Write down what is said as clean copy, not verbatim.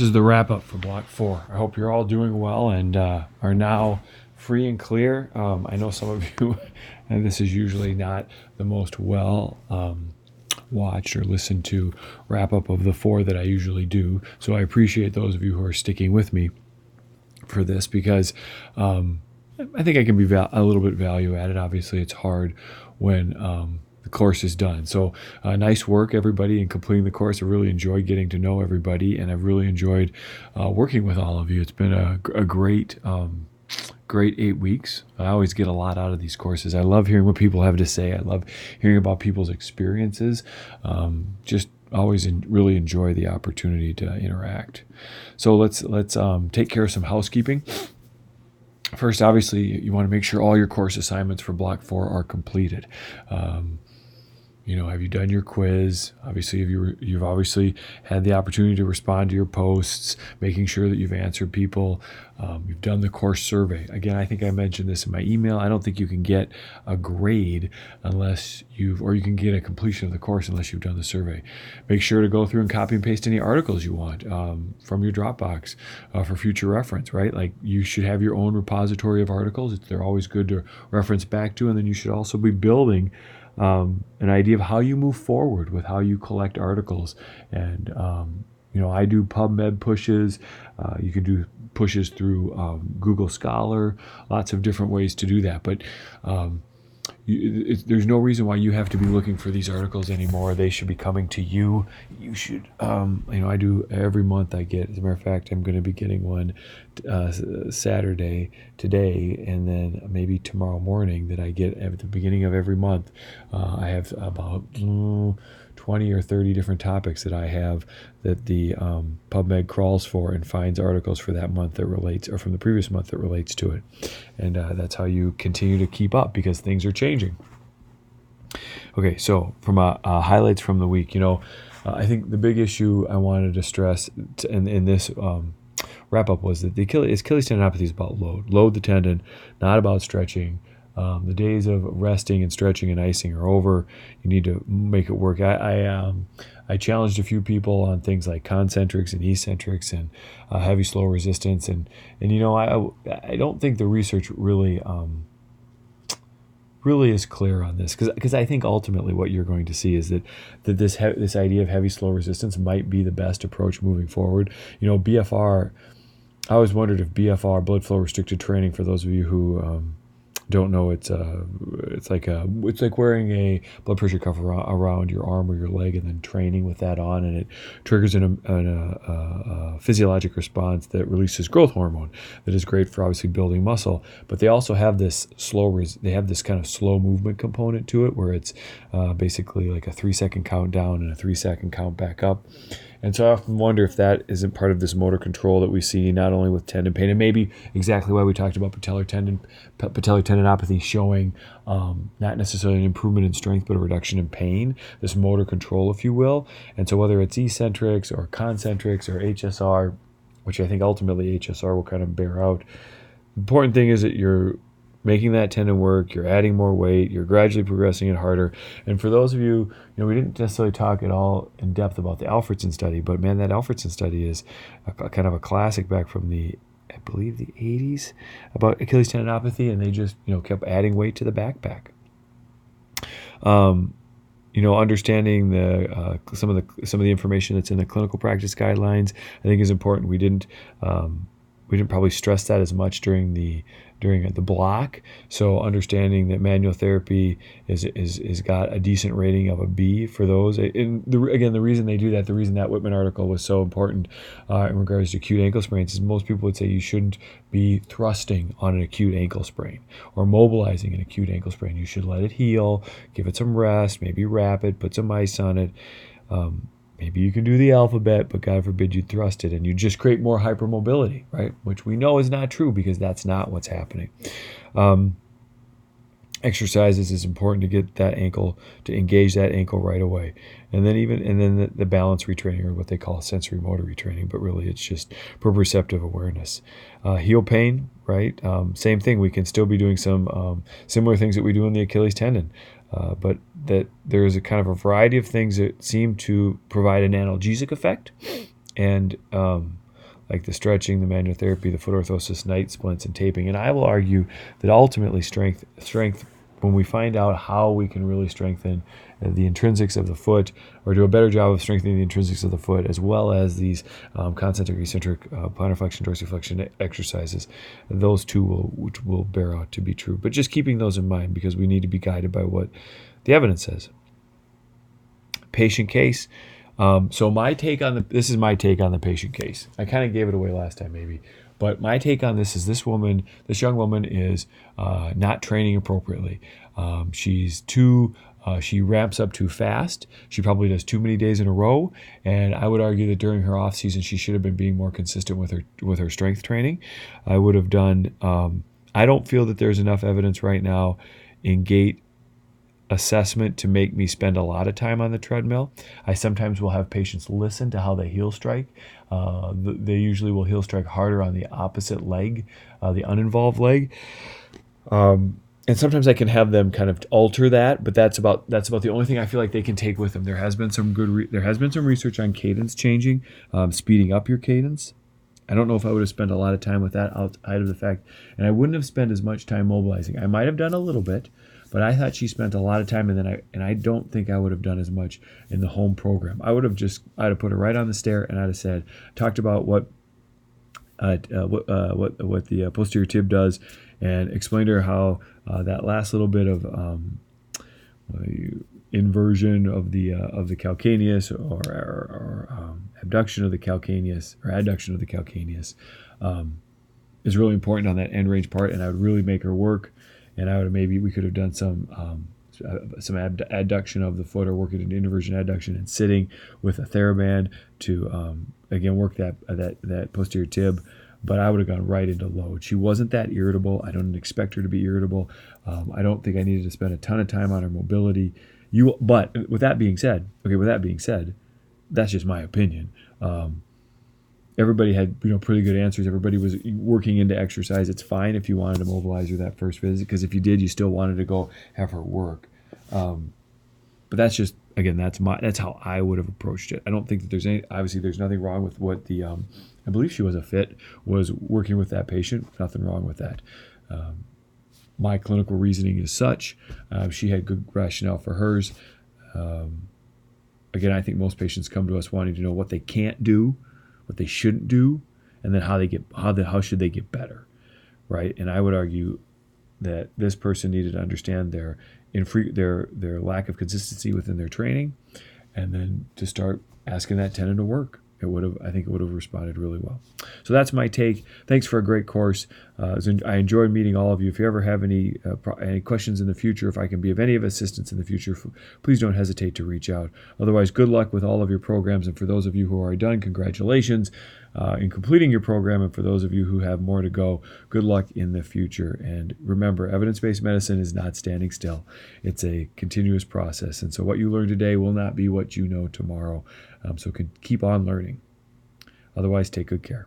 This is the wrap up for Block 4. I hope you're all doing well and are now free and clear. I know some of you, and this is usually not the most well watched or listened to wrap up of the 4 that I usually do. So I appreciate those of you who are sticking with me for this because I think I can be a little bit value added. Obviously, it's hard when the course is done. So nice work, everybody, in completing the course. I really enjoyed getting to know everybody, and I've really enjoyed working with all of you. It's been a great 8 weeks. I always get a lot out of these courses. I love hearing what people have to say. I love hearing about people's experiences. Just always really enjoy the opportunity to interact. So let's take care of some housekeeping. First, obviously, you want to make sure all your course assignments for Block 4 are completed. Have you done your quiz? Obviously, you've obviously had the opportunity to respond to your posts, making sure that you've answered people. You've done the course survey. Again, I think I mentioned this in my email. I don't think you can get a grade or you can get a completion of the course unless you've done the survey. Make sure to go through and copy and paste any articles you want from your Dropbox for future reference, right? Like you should have your own repository of articles. They're always good to reference back to, and then you should also be building an idea of how you move forward with how you collect articles. And, I do PubMed pushes. You can do pushes through Google Scholar, lots of different ways to do that. But there's no reason why you have to be looking for these articles anymore. They should be coming to you. You should, I do every month I get, as a matter of fact, I'm going to be getting one Saturday today, and then maybe tomorrow morning that I get at the beginning of every month. I have about 20 or 30 different topics that I have that the PubMed crawls for and finds articles for that month that relates, or from the previous month that relates to it. And that's how you continue to keep up because things are changing. Okay, so from highlights from the week, I think the big issue I wanted to stress in this wrap up was that the Achilles tendinopathy is about load. Load the tendon, not about stretching. The days of resting and stretching and icing are over. You need to make it work. I challenged a few people on things like concentrics and eccentrics and heavy slow resistance, and I don't think the research really is clear on this because I think ultimately what you're going to see is that this idea of heavy slow resistance might be the best approach moving forward. BFR. I always wondered if BFR, blood flow restricted training, for those of you who don't know, it's like wearing a blood pressure cuff around your arm or your leg and then training with that on, and it triggers a physiologic response that releases growth hormone that is great for obviously building muscle. But they also have this they have this kind of slow movement component to it where it's basically like a 3-second countdown and a 3-second count back up. And so I often wonder if that isn't part of this motor control that we see not only with tendon pain, and maybe exactly why we talked about patellar tendinopathy showing not necessarily an improvement in strength, but a reduction in pain, this motor control, if you will. And so whether it's eccentrics or concentrics or HSR, which I think ultimately HSR will kind of bear out, the important thing is that you're making that tendon work, you're adding more weight, you're gradually progressing it harder. And for those of you, we didn't necessarily talk at all in depth about the Alfredson study, but man, that Alfredson study is a kind of a classic back from the 80s about Achilles tendinopathy, and they just, kept adding weight to the backpack. Understanding some of the information that's in the clinical practice guidelines, I think is important. We didn't probably stress that as much during the block. So understanding that manual therapy is got a decent rating of a B for those. And the reason they do that, the reason that Whitman article was so important in regards to acute ankle sprains is most people would say you shouldn't be thrusting on an acute ankle sprain or mobilizing an acute ankle sprain. You should let it heal, give it some rest, maybe wrap it, put some ice on it. Maybe you can do the alphabet, but God forbid you thrust it and you just create more hypermobility, right? Which we know is not true because that's not what's happening. Exercises is important to get that ankle, to engage that ankle right away. And then the balance retraining, or what they call sensory motor retraining, but really it's just proprioceptive awareness. Heel pain, right? Same thing. We can still be doing some similar things that we do in the Achilles tendon. But that there is a kind of a variety of things that seem to provide an analgesic effect, and like the stretching, the manual-therapy, the foot orthosis, night splints, and taping. And I will argue that ultimately strength, when we find out how we can really strengthen the intrinsics of the foot, or do a better job of strengthening the intrinsics of the foot, as well as these concentric, eccentric, plantar flexion, dorsiflexion exercises, those two will bear out to be true. But just keeping those in mind, because we need to be guided by what the evidence says. Patient case. So my take on this is my take on the patient case. I kind of gave it away last time, maybe. But my take on this is this young woman is not training appropriately. She ramps up too fast. She probably does too many days in a row. And I would argue that during her off season, she should have been being more consistent with her strength training. I would have done. I don't feel that there's enough evidence right now in gait assessment to make me spend a lot of time on the treadmill. I sometimes will have patients listen to how they heel strike. They usually will heel strike harder on the opposite leg, the uninvolved leg. And sometimes I can have them kind of alter that, but that's about the only thing I feel like they can take with them. There has been some research on cadence changing, speeding up your cadence. I don't know if I would have spent a lot of time with that outside of the fact, and I wouldn't have spent as much time mobilizing. I might have done a little bit, but I thought she spent a lot of time, and I don't think I would have done as much in the home program. I'd have put her right on the stair, and I'd have said, talked about what the posterior tib does, and explained to her how that last little bit of inversion of the calcaneus or abduction of the calcaneus or adduction of the calcaneus is really important on that end range part, and I would really make her work. And we could have done some adduction of the foot, or working an inversion adduction and sitting with a TheraBand to again work that posterior tib. But I would have gone right into load. She wasn't that irritable. I don't expect her to be irritable. I don't think I needed to spend a ton of time on her mobility. But with that being said, that's just my opinion. Everybody had pretty good answers. Everybody was working into exercise. It's fine if you wanted to mobilize her that first visit, because if you did, you still wanted to go have her work. But that's just, again, that's how I would have approached it. I don't think that there's nothing wrong with what I believe she was a fit, was working with that patient. Nothing wrong with that. My clinical reasoning is such. She had good rationale for hers. Again, I think most patients come to us wanting to know what they can't do, what they shouldn't do, and then how should they get better, right? And I would argue that this person needed to understand their lack of consistency within their training, and then to start asking that tendon to work. I think it would have responded really well. So that's my take. Thanks for a great course. I enjoyed meeting all of you. If you ever have any questions in the future, if I can be of any assistance in the future, please don't hesitate to reach out. Otherwise, good luck with all of your programs. And for those of you who are done, congratulations in completing your program. And for those of you who have more to go, good luck in the future. And remember, evidence-based medicine is not standing still. It's a continuous process. And so what you learn today will not be what you know tomorrow. So keep on learning. Otherwise, take good care.